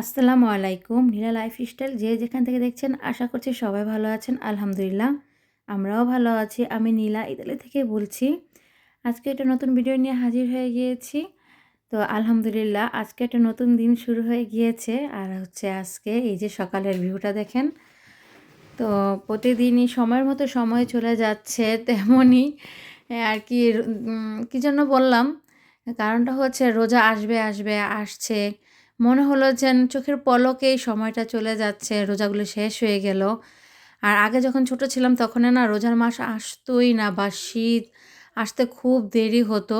আসসালামু আলাইকুম। নীলা লাইফস্টাইল যে যেখান থেকে দেখছেন আশা করছি সবাই ভালো আছেন। আলহামদুলিল্লাহ আমরাও ভালো আছি। আমি নীলা ইতালি থেকে বলছি। আজকে একটা নতুন ভিডিও নিয়ে হাজির হয়ে গিয়েছি। তো আলহামদুলিল্লাহ আজকে একটা নতুন দিন শুরু হয়ে গিয়েছে। আর হচ্ছে আজকে এই যে সকালের ভিউটা দেখেন। তো প্রতিদিনই সময়ের মতো সময় চলে যাচ্ছে তেমনই আর কি কী জন্য বললাম? কারণটা হচ্ছে রোজা আসছে। মনে হলো যেন চোখের পলকেই সময়টা চলে যাচ্ছে, রোজাগুলো শেষ হয়ে গেল। আর আগে যখন ছোট ছিলাম তখন না রোজার মাস আসতই না বা শীত আসতে খুব দেরি হতো।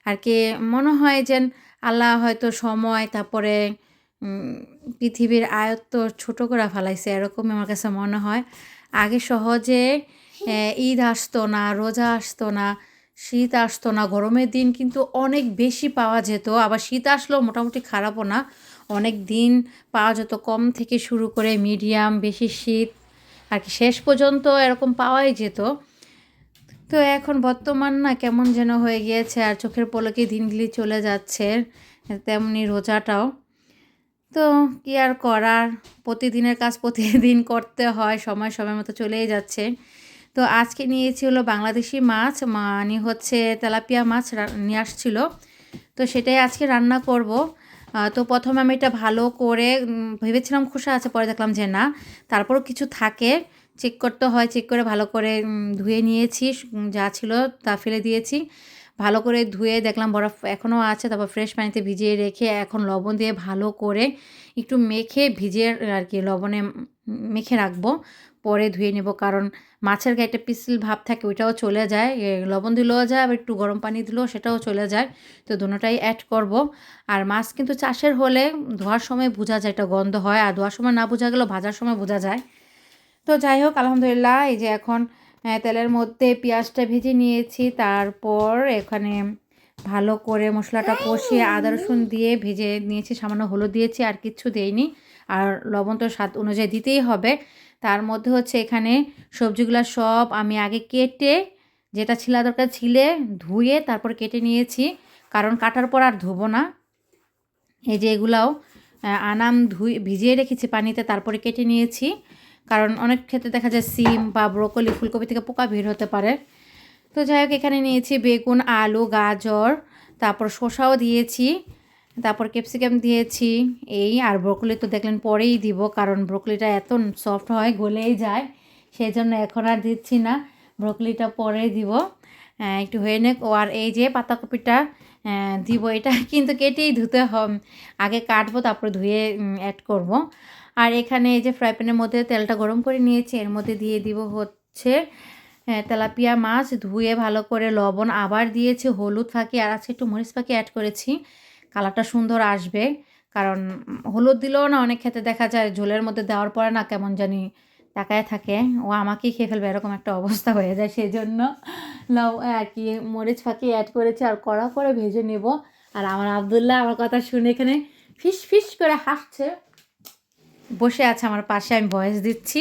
আর কি মনে হয় যেন আল্লাহ হয়তো সময় তারপরে উম পৃথিবীর আয়ত্ত ছোট করে ফেলাইছে এরকমই আমার কাছে মনে হয়। আগে সহজে ঈদ আসতো না, রোজা আসতো না, শীত আসতো না। গরমের দিন কিন্তু অনেক বেশি পাওয়া যেত। আবার শীত আসলেও মোটামুটি খারাপও না। অনেক দিন পাওয়া যেত, কম থেকে শুরু করে মিডিয়াম, বেশি শীত আর কি শেষ পর্যন্ত এরকম পাওয়াই যেত। তো এখন বর্তমান না কেমন যেন হয়ে গিয়েছে আর চোখের পলকে দিনগুলি চলে যাচ্ছে, তেমনি রোজাটাও। তো কি আর করার, প্রতিদিনের কাজ প্রতিদিন করতে হয়, সময় সময় মতো চলেই যাচ্ছে। তো আজকে নিয়েছি হলো বাংলাদেশি মাছ, মানে হচ্ছে তেলাপিয়া মাছ নিয়ে আসছিল। তো সেটাই আজকে রান্না করব। তো প্রথমে আমি এটা ভালো করে ভেবেছিলাম খোসা আছে, পরে দেখলাম যে না, তারপরও কিছু থাকে, চেক করতে হয়। চেক করে ভালো করে ধুয়ে নিয়েছি, যা ছিল তা ফেলে দিয়েছি। ভালো করে ধুয়ে দেখলাম বরফ এখনও আছে, তারপর ফ্রেশ পানিতে ভিজিয়ে রেখে এখন লবণ দিয়ে ভালো করে একটু মেখে ভিজিয়ে আর কি লবণে মেখে রাখবো, পরে ধুয়ে নেব। কারণ মাছের গায়ে একটা পিসিল ভাব থাকে, ওইটাও চলে যায়। লবণ দিলেও যায়, আবার একটু গরম পানি দিলেও সেটাও চলে যায়। তো দুটোটাই অ্যাড করব। আর মাছ কিন্তু চাষের হলে ধোয়ার সময় বোঝা যায় একটা গন্ধ হয়, আর ধোয়ার সময় না বোঝা গেলেও ভাজার সময় বোঝা যায়। তো যাই হোক আলহামদুলিল্লাহ, এই যে এখন তেলের মধ্যে পেঁয়াজটা ভেজে নিয়েছি। তারপর এখানে ভালো করে মশলাটা কষিয়ে আদা রসুন দিয়ে ভেজে নিয়েছি, সামান্য হলুদ দিয়েছি, আর কিচ্ছু দেইনি। আর লবণ তো স্বাদ অনুযায়ী দিতেই হবে। তার মধ্যে হচ্ছে এখানে সবজিগুলো সব আমি আগে কেটে, যেটা ছিলা দরকার ছিলে ধুয়ে তারপর কেটে নিয়েছি, কারণ কাটার পর আর ধোবো না। এই যে এগুলাও আনাম ভিজিয়ে রেখেছি পানিতে, তারপরে কেটে নিয়েছি। কারণ অনেক ক্ষেত্রে দেখা যায় সিম বা ব্রোকলি, ফুলকপি থেকে পোকা বের হতে পারে। তো যাই হোক এখানে নিয়েছি বেগুন, আলু, গাজর, তারপর শসাও দিয়েছি, তারপর ক্যাপসিকাম দিয়েছি। এই আর ব্রোকলি তো দেখলেন পরেই দিব, কারণ ব্রোকলিটা এত সফট হয়, গলেই যায়, সেই জন্য এখন আর দিচ্ছি না, ব্রোকলিটা পরে দিব। একটু হয়ে নেক। ও আর এই যে পাতাকপিটা দিব, এটা কিন্তু কেটেই ধুতে হবে, আগে কাটবো তারপর ধুয়ে অ্যাড করব। আর এখানে এই যে ফ্রাই প্যানের মধ্যে তেলটা গরম করে নিয়েছি, এর মধ্যে দিয়ে দিব হচ্ছে তেলাপিয়া মাছ ধুয়ে ভালো করে লবণ আবার দিয়েছি, হলুদ ফাঁকি আর আজকে একটু মরিচ ফাঁকি অ্যাড করেছি, কালারটা সুন্দর আসবে। কারণ হলুদ দিলেও না অনেক ক্ষেত্রে দেখা যায় ঝোলের মধ্যে দেওয়ার পরে না কেমন জানি তাকায় থাকে, ও আমাকেই খেয়ে ফেলবে এরকম একটা অবস্থা হয়ে যায়, সেই জন্য আর কি মরিচ ফাঁকি অ্যাড করেছি আর কড়া করে ভেজে নেব। আর আমার আব্দুল্লাহ আমার কথা শুনে এখানে ফিস ফিস করে হাসছে, বসে আছে আমার পাশে, আমি ভয়েস দিচ্ছি।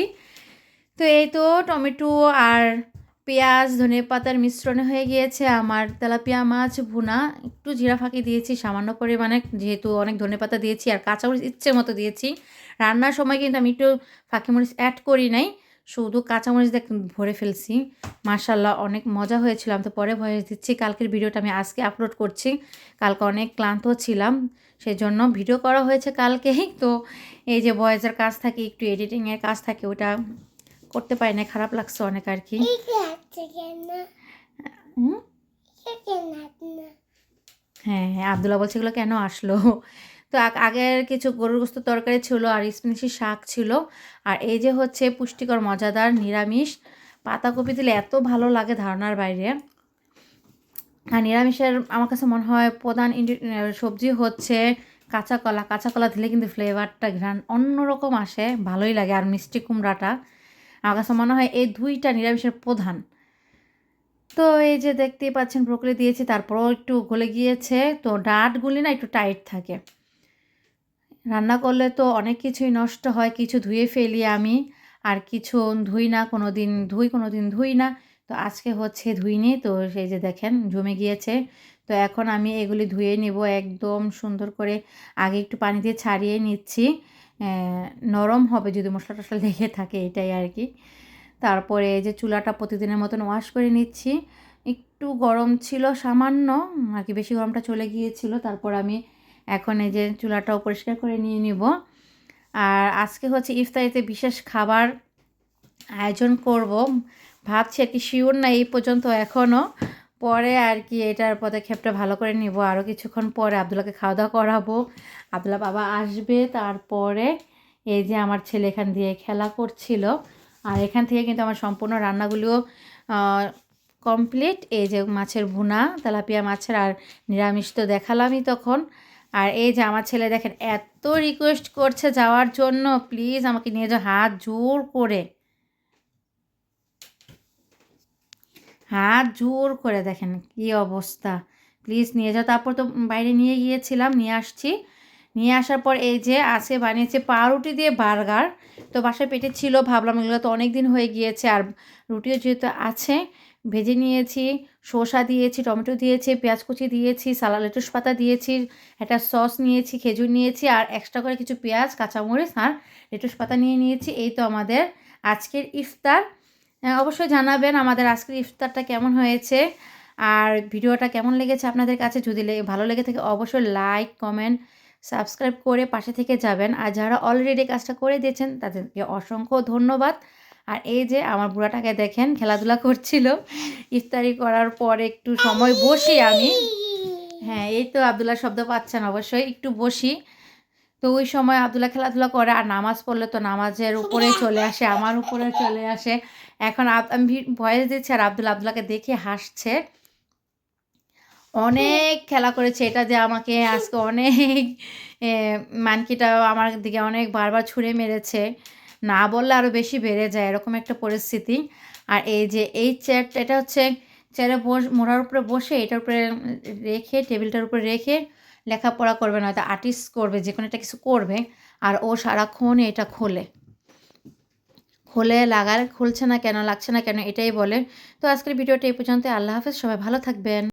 তো এই তো টমেটো আর পেঁয়াজ ধনেপাতার মিশ্রণে হয়ে গিয়েছে আমার তেলাপিয়া মাছ ভুনা। একটু জিরা ফাঁকি দিয়েছি সামান্য পরিমাণে, যেহেতু অনেক ধনেপাতা দিয়েছি আর কাঁচামরিচ ইচ্ছে মতো দিয়েছি। রান্নার সময় কিন্তু আমি একটু ফাঁকি মরিচ অ্যাড করি নাই, শুধু কাঁচামরিচ দিয়ে ভরে ফেলছি। মাশাল্লাহ অনেক মজা হয়েছিল। আমি তো পরে ভয়েস দিচ্ছি, কালকের ভিডিওটা আমি আজকে আপলোড করছি। কালকে অনেক ক্লান্ত ছিলাম, সেই জন্য ভিডিও করা হয়েছে কালকেই। তো এই যে ভয়েসের কাজ থাকে, একটু এডিটিংয়ের কাজ থাকে, ওটা করতে পারি না, খারাপ লাগছে অনেক আর কি। হ্যাঁ হ্যাঁ, আবদুল্লাহ বলছে এগুলো কেন আসলো। তো আগের কিছু গরুর গোস্ত তরকারি ছিল আর স্প্যানিশি শাক ছিল। আর এই যে হচ্ছে পুষ্টিকর মজাদার নিরামিষ, পাতাকপি দিলে এত ভালো লাগে ধারণার বাইরে। আর নিরামিষের আমার কাছে মনে হয় প্রধান সবজি হচ্ছে কাঁচা কলা। কাঁচা কলা দিলে কিন্তু ফ্লেভারটা ঘ্রাণ অন্যরকম আসে, ভালোই লাগে। আর মিষ্টি কুমড়াটা আমার কাছে মনে হয় এই দুইটা নিরামিষের প্রধান। তো এই যে দেখতেই পাচ্ছেন ব্রোকলি দিয়েছি, তারপরও একটু গলে গিয়েছে। তো ডাঁটগুলি না একটু টাইট থাকে, রান্না করলে তো অনেক কিছুই নষ্ট হয়, কিছু ধুয়ে ফেলি আমি, আর কিছু ধুই না, কোনো দিন ধুই না। তো আজকে হচ্ছে ধুইনি, তো সেই যে দেখেন জমে গিয়েছে। তো এখন আমি এগুলি ধুয়ে নেব একদম সুন্দর করে। আগে একটু পানি দিয়ে ছাড়িয়ে নিচ্ছি, নরম হবে যদি মশলা টশলা লেগে থাকে, এটাই আর কি। তারপরে এই যে চুলাটা প্রতিদিনের মতন ওয়াশ করে নিচ্ছি। একটু গরম ছিল সামান্য আর কি, বেশি গরমটা চলে গিয়েছিল। তারপর আমি এখন এই যে চুলাটাও পরিষ্কার করে নিয়ে নিব। আর আজকে হচ্ছে ইফতারিতে বিশেষ খাবার আয়োজন করব ভাবছি আর কি, শিওর না এই পর্যন্ত এখনও। পরে আর কি এটার পদক্ষেপটা ভালো করে নিব। আরও কিছুক্ষণ পরে আবদুল্লাহকে খাওয়া দাওয়া করাবো, আবদুল্লাহ বাবা আসবে। তারপরে এই যে আমার ছেলে এখান দিয়ে খেলা করছিল, আর এখান থেকে কিন্তু আমার সম্পূর্ণ রান্নাগুলিও কমপ্লিট। এই যে মাছের ভুনা, তেলাপিয়া মাছের, আর নিরামিষ তো দেখালামই তখন। আর এই যে আমার ছেলে দেখেন এত রিকোয়েস্ট করছে যাওয়ার জন্য, প্লিজ আমাকে নিয়ে যাও, হাত জোর করে, হাত জোর করে, দেখেন কি অবস্থা, প্লিজ নিয়ে যাও। তারপর তো বাইরে নিয়ে গিয়েছিলাম, নিয়ে আসছি। নিয়ে আসার পর এই যে আজকে বানিয়েছে পাউরুটি দিয়ে বার্গার। তো বাসায় পেটে ছিল, ভাবলাম এগুলো তো অনেক দিন হয়ে গিয়েছে, আর রুটিও যেহেতু আছে, ভেজে নিয়েছি। শসা দিয়েছি, টমেটো দিয়েছি, পেঁয়াজ কুচি দিয়েছি, সালাদ লেটুস পাতা দিয়েছি, একটা সস নিয়েছি, খেজুর নিয়েছি, আর এক্সট্রা করে কিছু পেঁয়াজ, কাঁচামরিচ আর লেটুস পাতা নিয়ে নিয়েছি। এই তো আমাদের আজকের ইফতার। অবশ্যই জানাবেন আমাদের আজকের ইফতারটা কেমন হয়েছে, আর ভিডিওটা কেমন লেগেছে আপনাদের কাছে। যদি ভালো লেগে থাকে অবশ্যই লাইক, কমেন্ট, সাবস্ক্রাইব করে পাশে থেকে যাবেন। আর যারা অলরেডি কাজটা করে দিয়েছেন তাদেরকে অসংখ্য ধন্যবাদ। আর এই যে আমার বুড়াটাকে দেখেন খেলাধুলা করছিল। ইফতারি করার পরে একটু সময় বসি আমি, হ্যাঁ এই তো আবদুল্লাহ শব্দ পাচ্ছেন অবশ্যই, একটু বসি। তো ওই সময় আবদুল্লাহ খেলাধুলা করে, আর নামাজ পড়লে তো নামাজের উপরেই চলে আসে, আমার উপরে চলে আসে। এখন আমি ভয়েস দিচ্ছি, আর আবদুল্লাহকে দেখে হাসছে। অনেক খেলা করেছে, এটা দিয়ে আমাকে আজকে অনেক মানকিটা আমার দিকে অনেক বারবার ছুঁড়ে মেরেছে, না বললে আরও বেশি বেড়ে যায়, এরকম একটা পরিস্থিতি। আর এই যে এই চেয়ারটা, এটা হচ্ছে চেয়ারে মোড়ার উপরে বসে, এটার উপরে রেখে, টেবিলটার উপরে রেখে লেখাপড়া করবে, নয়তো আর্টিস্ট করবে, যে কোনো একটা কিছু করবে। আর ও সারাক্ষণ এটা খোলে খোলে লাগার, খুলছে না কেন, লাগছে না কেন, এটাই বলে। তো আজকের ভিডিওটা এই পর্যন্ত। আল্লাহ হাফেজ, সবাই ভালো থাকবেন।